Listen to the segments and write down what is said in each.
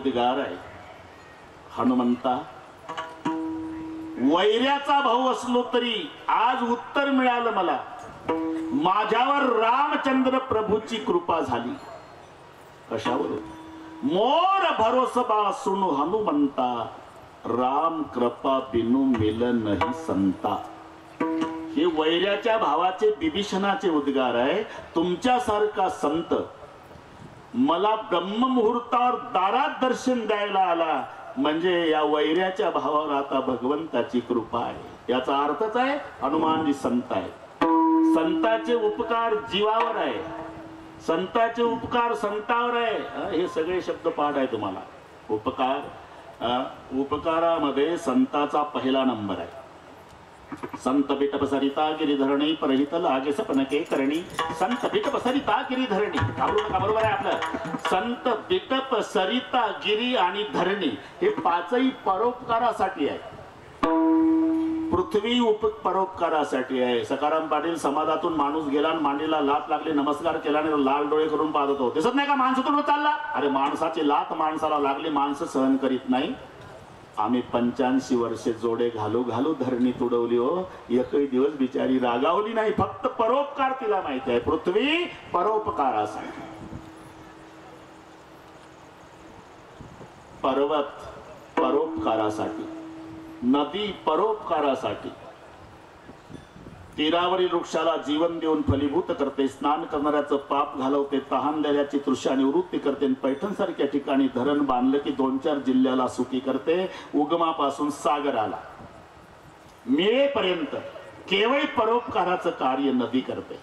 उद्गार आहे, हनुमंता वैऱ्याचा भाऊ असलो तरी आज उत्तर मिळालं मला, माझ्यावर रामचंद्र प्रभूची कृपा झाली. कशावर? मोर भरोसा सुनु हनुमंता, राम कृपा बिनु मिल नाही संता. हे वैऱ्याच्या भावाचे विभीषणाचे उद्गार आहे. तुमच्यासारखा संत मला ब्रह्ममुहूर्तावर दारात दर्शन द्यायला आला म्हणजे या वैऱ्याच्या भावावर आता भगवंताची कृपा आहे. याचा अर्थच आहे हनुमानजी संत आहे. संताचे उपकार जीवावर आहे, संताचे उपकार संतावर आहे. हे सगळे शब्द पाठ आहे तुम्हाला. उपकारामध्ये संताचा पहिला नंबर आहे. संत बिटप सरिता गिरीधरणी परहित लागे सपनके करणी. संत बिटप सरिता गिरीधरणी बरोबर आहे आपलं. संत बिटप सरिता गिरी आणि धरणी हे पाचही परोपकारासाठी आहे. पृथ्वी परोपकारासाठी आहे. सकाराम पाटील समाजातून माणूस गेला आणि मांडीला लात लागली, नमस्कार केला आणि लाल डोळे करून पाहत होतो. दिसत नाही का माणसातून चालला? अरे माणसाची लात माणसाला लागली, माणसं सहन करीत नाही. आम्ही 85 वर्षे जोडे घालू घालू धरणी तुडवली हो, एकही दिवस बिचारी रागावली नाही. फक्त परोपकार तिला माहिती आहे. पृथ्वी परोपकारासाठी, पर्वत परोपकारासाठी, नदी परोपकारासाठी, तीरावरील वृक्षाला जीवन देऊन फलीभूत करते, स्नान करणाऱ्याचं पाप घालवते, तहानलेल्याची तृषा निवृत्ती करते, पैठण सारख्या ठिकाणी धरण बांधलं की 2-4 जिल्ह्याला सुखी करते. उगमापासून सागराला मिळेपर्यंत केवळ परोपकाराचं कार्य नदी करते.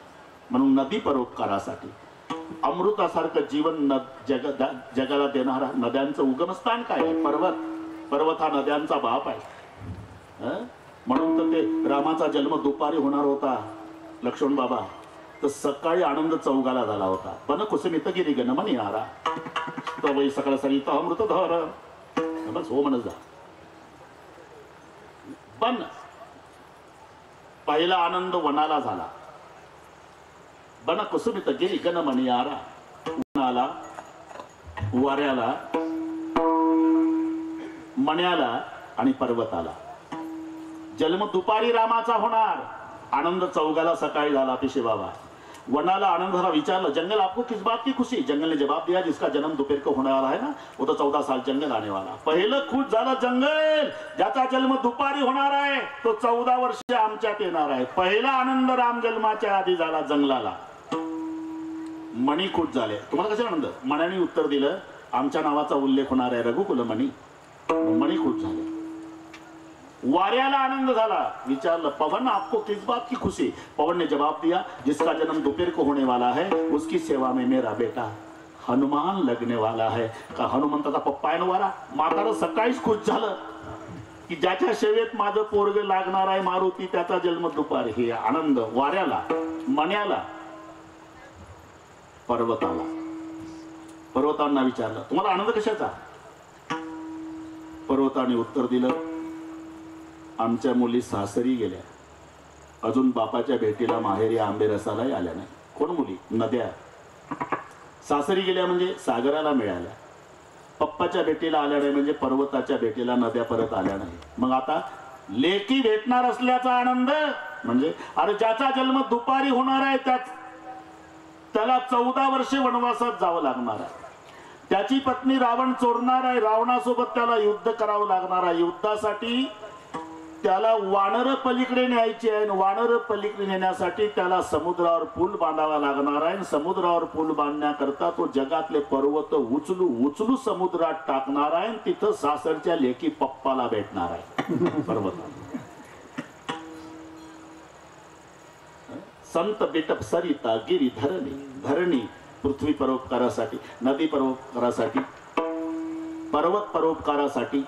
म्हणून नदी परोपकारासाठी. अमृतासारखं जीवन जगाला देणारा नद्यांचं उगमस्थान काय आहे? पर्वत. पर्वत हा नद्यांचा बाप आहे. म्हणून तर ते रामाचा जन्म दुपारी होणार होता लक्ष्मण बाबा, तर सकाळी आनंद चौगाला झाला होता. पण कुसुमित गिरी गणमनी आरा तवई सकाळ सरिता अमृत धर. बस हो म्हणत जा. पण पहिला आनंद वनाला झाला. बन कुसुमित गिरी गणमनी आरा. वनाला, वाऱ्याला, मण्याला आणि पर्वताला. जन्म दुपारी रामाचा होणार, आनंद चौगाला सकाळी झाला. पिशे बाबा वनाला आनंद झाला. विचारलं जंगल आपको किस बात की खुशी? जंगल ने जवाब दिया जिसका जन्म दोपहर को होने वाला है ना वो तो 14 साल जंगल आने वाला. पहिलं खुश झालं जंगल, ज्याचा जन्म दुपारी होणार आहे तो 14 वर्ष आमच्यात येणार आहे. पहिला आनंद राम जन्माच्या आधी झाला जंगलाला. मणी खुश झाले. तुम्हाला कसे आनंद? मण्याने उत्तर दिलं आमच्या नावाचा उल्लेख होणार आहे रघुकुल मणी. मणी खुश झाले. वाऱ्याला आनंद झाला. विचारलं पवन आपको किस बात की खुशी? पवन ने जवाब दिया जिसका जन्म दोपहर को होने वाला है उसकी सेवा में मेरा बेटा हनुमान लगने वाला है. का हनुमंताचा पप्पा आहे ना वारा. म्हातारं सकाळीच खुश झालं की ज्याच्या सेवेत माझं पोरग लागणार आहे मारुती, त्याचा जन्म दुपारी. हे आनंद वाऱ्याला, मण्याला, पर्वताला. पर्वतांना विचारलं तुम्हाला आनंद कशाचा? पर्वताने उत्तर दिलं आमच्या मुली सासरी गेल्या, अजून बापाच्या भेटीला माहेरी आंबे रसालाही आल्या नाही. कोण मुली? नद्या. सासरी गेल्या म्हणजे सागराला मिळाल्या. पप्पाच्या भेटीला आल्या नाही म्हणजे पर्वताच्या भेटीला नद्या परत आल्या नाही. मग आता लेकी भेटणार असल्याचा आनंद म्हणजे अरे ज्याचा जन्म दुपारी होणार आहे त्याला 14 वर्षे वनवासात जावं लागणार आहे. त्याची पत्नी रावण चोरणार आहे, रावणासोबत त्याला युद्ध करावं लागणार आहे. युद्धासाठी त्याला वानर पलीकडे न्यायची आहे. वानर पलीकडे नेण्यासाठी त्याला समुद्रावर पूल बांधावा लागणार आहे. समुद्रावर पूल बांधण्याकरता तो जगातले पर्वत उचलू उचलू समुद्रात टाकणार आहे. तिथं सासरच्या लेकी पप्पाला भेटणार आहे पर्वतात. संत बिटप सरिता गिरी धरणी. धरणी पृथ्वी परोपकारासाठी, नदी परोपकारासाठी, पर्वत परोपकारासाठी,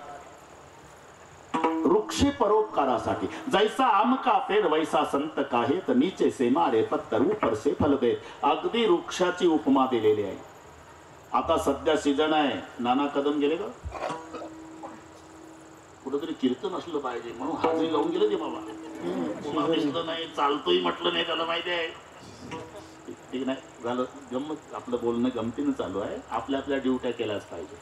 वृक्ष परोपकारासाठी. जैसा आम का पेड़ वैसा संत काहे तर नीचे से मारे पत्तर ऊपर से फल दे. अगदी वृक्षाची उपमा दिलेली आहे. आता सध्या सीजन आहे. नाना कदम गेले का? कुठेतरी कीर्तन असलं पाहिजे म्हणून हाजरी लावून गेले ते बाबा. दिसलं नाही, चालतोय म्हटलं नाही, त्याला माहिती आहे. ठीक नाही झालं. गंमत आपलं बोलणं गमतीनं चालू आहे. आपल्या आपल्या ड्युट्या केल्याच पाहिजे.